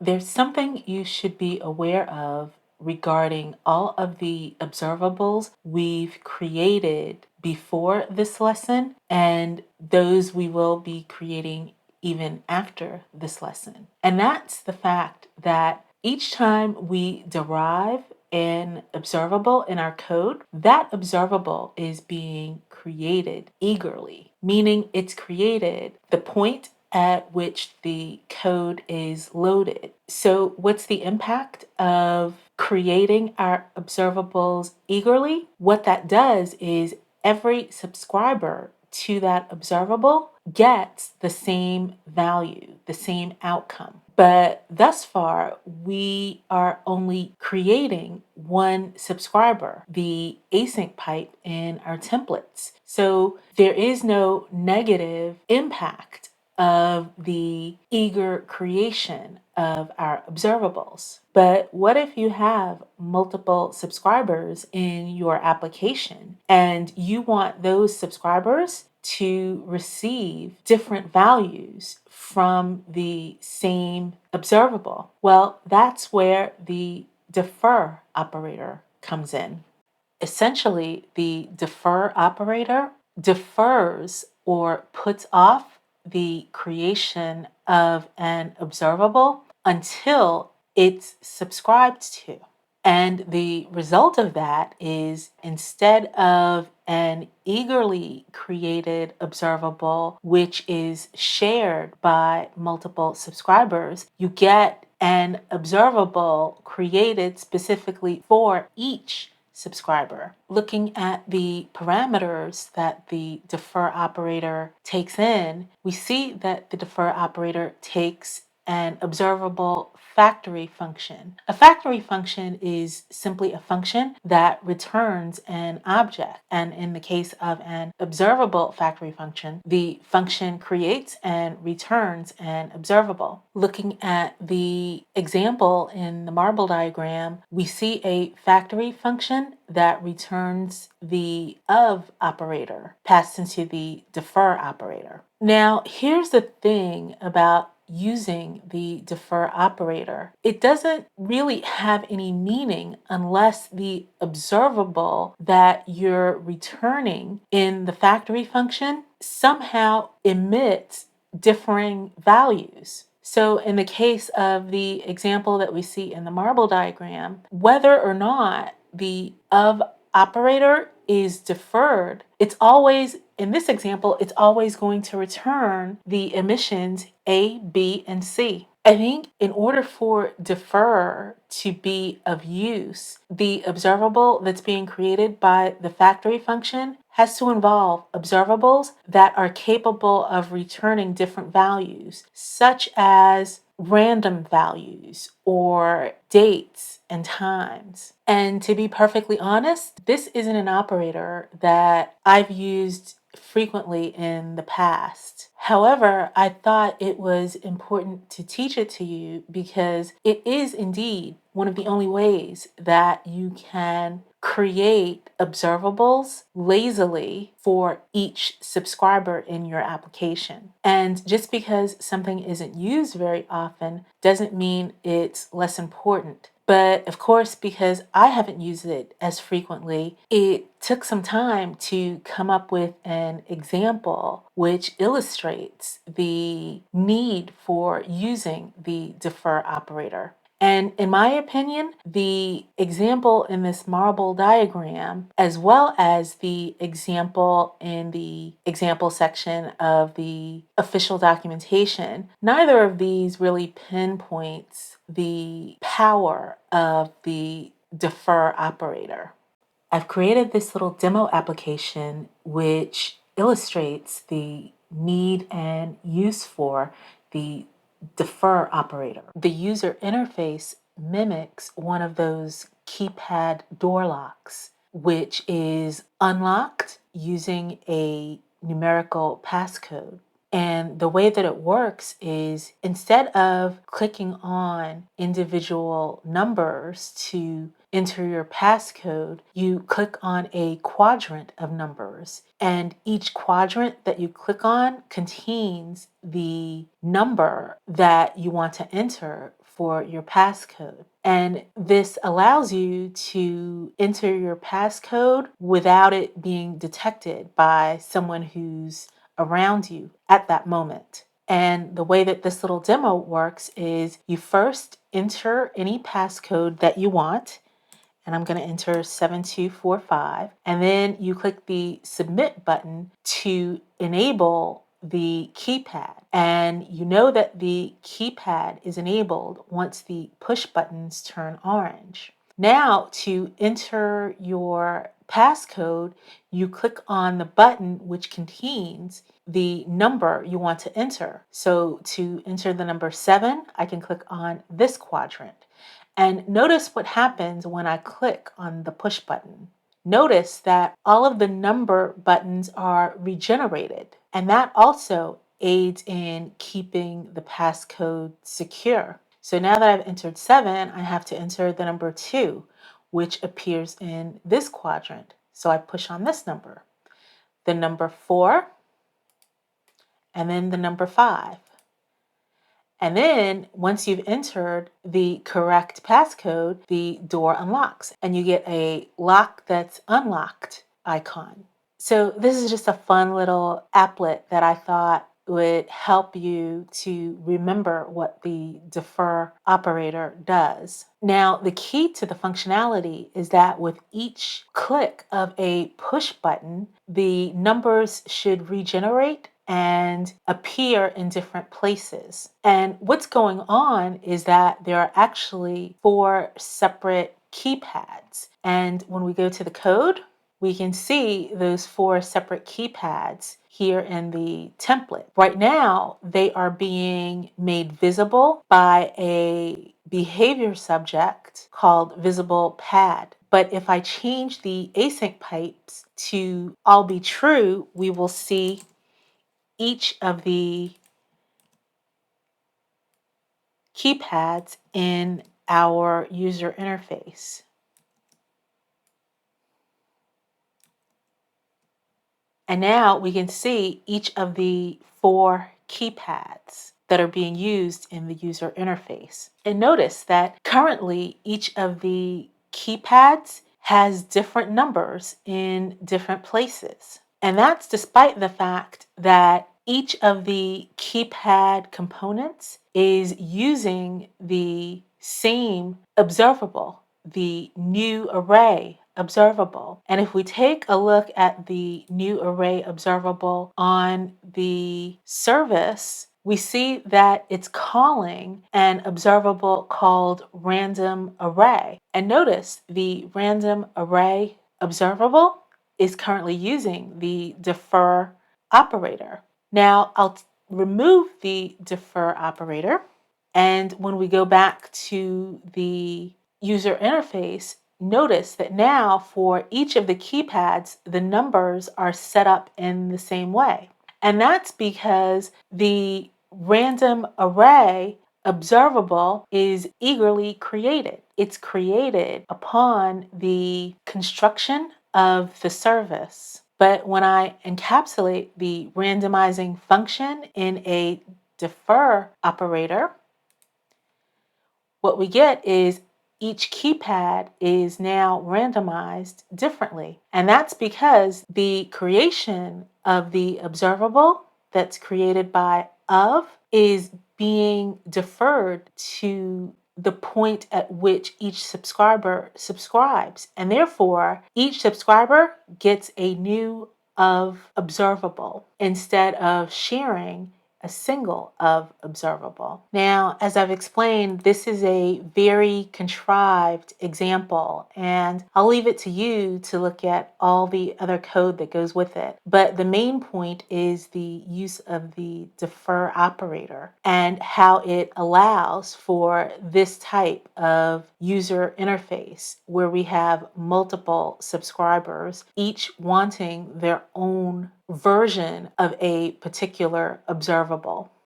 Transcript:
There's something you should be aware of regarding all of the observables we've created before this lesson and those we will be creating even after this lesson. And that's the fact that each time we derive an observable in our code, that observable is being created eagerly, meaning it's created the point at which the code is loaded. So, what's the impact of creating our observables eagerly? What that does is every subscriber to that observable gets the same value, the same outcome. But thus far, we are only creating one subscriber, the async pipe in our templates. So there is no negative impact of the eager creation of our observables. But what if you have multiple subscribers in your application and you want those subscribers to receive different values from the same observable? Well, that's where the defer operator comes in. Essentially, the defer operator defers or puts off the creation of an observable until it's subscribed to. And the result of that is instead of an eagerly created observable, which is shared by multiple subscribers, you get an observable created specifically for each subscriber. Looking at the parameters that the defer operator takes in, we see that the defer operator takes an observable factory function. A factory function is simply a function that returns an object. And in the case of an observable factory function, the function creates and returns an observable. Looking at the example in the marble diagram, we see a factory function that returns the of operator passed into the defer operator. Now, here's the thing about using the defer operator. It doesn't really have any meaning unless the observable that you're returning in the factory function somehow emits differing values. So in the case of the example that we see in the marble diagram, whether or not the of operator is deferred, it's always, in this example, it's always going to return the emissions A, B, and C. I think in order for defer to be of use, the observable that's being created by the factory function has to involve observables that are capable of returning different values, such as random values or dates and times. And to be perfectly honest, this isn't an operator that I've used frequently in the past. However, I thought it was important to teach it to you because it is indeed one of the only ways that you can create observables lazily for each subscriber in your application. And just because something isn't used very often doesn't mean it's less important. But of course, because I haven't used it as frequently, it took some time to come up with an example which illustrates the need for using the defer operator. And in my opinion, the example in this marble diagram, as well as the example in the example section of the official documentation, neither of these really pinpoints the power of the defer operator. I've created this little demo application which illustrates the need and use for the defer operator. The user interface mimics one of those keypad door locks, which is unlocked using a numerical passcode. And the way that it works is instead of clicking on individual numbers to enter your passcode, you click on a quadrant of numbers. And each quadrant that you click on contains the number that you want to enter for your passcode. And this allows you to enter your passcode without it being detected by someone who's around you at that moment. And the way that this little demo works is you first enter any passcode that you want, and I'm going to enter 7245, and then you click the submit button to enable the keypad. And you know that the keypad is enabled once the push buttons turn orange. Now, to enter your passcode, you click on the button which contains the number you want to enter. So to enter the number 7, I can click on this quadrant. And notice what happens when I click on the push button. Notice that all of the number buttons are regenerated, and that also aids in keeping the passcode secure. So now that I've entered 7, I have to enter the number 2, which appears in this quadrant. So I push on this number, the number 4, and then the number 5. And then once you've entered the correct passcode, the door unlocks and you get a lock that's unlocked icon. So this is just a fun little applet that I thought would help you to remember what the defer operator does. Now, the key to the functionality is that with each click of a push button, the numbers should regenerate and appear in different places. And what's going on is that there are actually 4 separate keypads. And when we go to the code, we can see those 4 separate keypads here in the template. Right now, they are being made visible by a behavior subject called visible pad. But if I change the async pipes to all be true, we will see each of the keypads in our user interface. And now we can see each of the 4 keypads that are being used in the user interface. And notice that currently each of the keypads has different numbers in different places. And that's despite the fact that each of the keypad components is using the same observable, the new array observable. And if we take a look at the new array observable on the service, we see that it's calling an observable called random array. And notice the random array observable is currently using the defer operator. Now I'll remove the defer operator. And when we go back to the user interface, notice that now for each of the keypads, the numbers are set up in the same way. And that's because the random array observable is eagerly created. It's created upon the construction of the service. But when I encapsulate the randomizing function in a defer operator, what we get is each keypad is now randomized differently. And that's because the creation of the observable that's created by of is being deferred to the point at which each subscriber subscribes. And therefore, each subscriber gets a new of observable instead of sharing a single of observable. Now, as I've explained, this is a very contrived example, and I'll leave it to you to look at all the other code that goes with it. But the main point is the use of the defer operator and how it allows for this type of user interface where we have multiple subscribers, each wanting their own version of a particular observable.